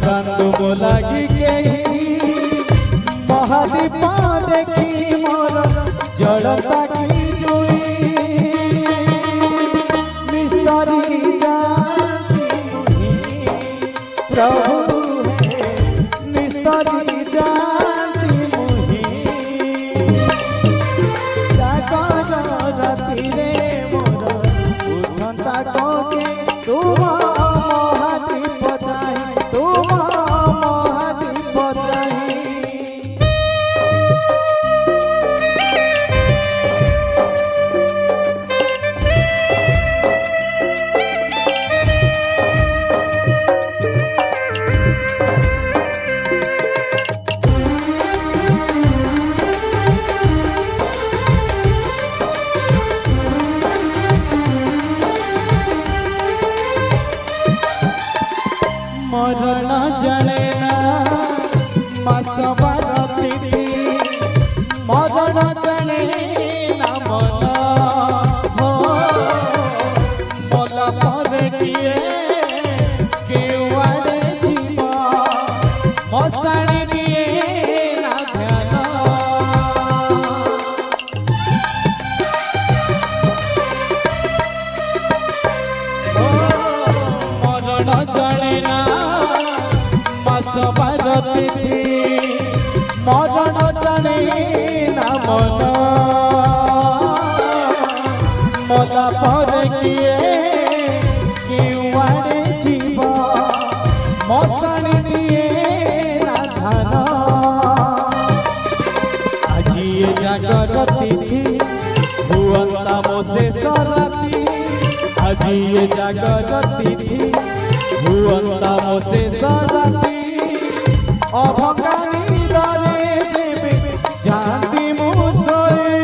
कांदु मो लागी केही महादीप देखी मोर जड़ता की जुई निस्तरी जानती मुही प्रभु निस्तरी जानती मुही जागर राति रे मोर उठंता कोके तुम महादीप चाही तुम महादीप चाही मरण जले ना मसवर तिथि मरण जले ना मन हो मोला पर किए केवाड़े जीवा मसाणी दिए ना ध्यान मरण जले ना सबर तिथि मरण जाने ना मन मोला पर किए केवाड़े जीव मसाणी दिए ना धान आज ये जागर तिथि हुअंता मो शेष राति आज ये जागर तिथि हुअंता मो शेष राति अभकानी दरे जेबे जानती मुसोए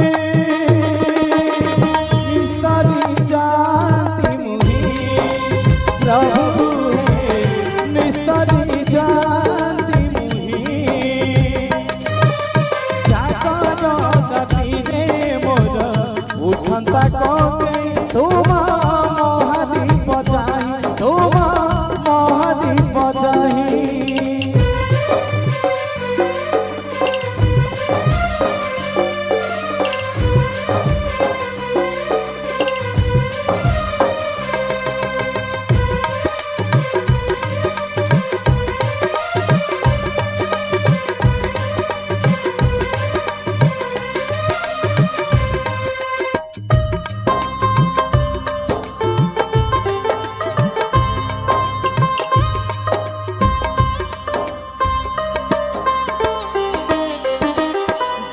निस्तरी जानती मुही प्रभु निस्तरी जानती मुही जागर राति रे मोर उठंता कोके तुम महादीप चाही तुम महादीप चाही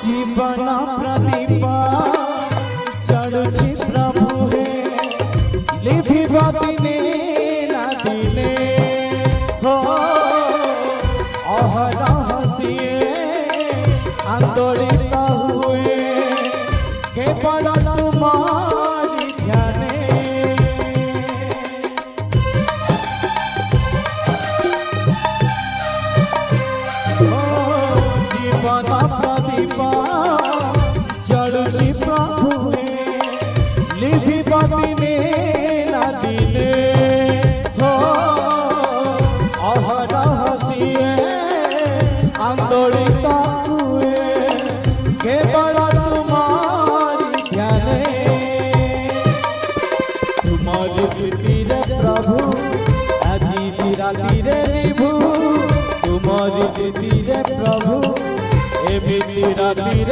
जीवन प्रदीप जड़ुछि प्रभु हे लिभिब दिने ना दिने हो अहरह सिए आंदोलित हुए केवल तुम्हारी ध्याने जीवन प्रदीप जड़ुछि प्रभु लिभिब दिने ना दिने हो अहरह सिए आंदोलित हुए केवल तुम्हारी ध्याने तुम्हारी प्रीति रे प्रभु आजी राति रे निभु तुम्हारी प्रीति रे प्रभु एमिति राति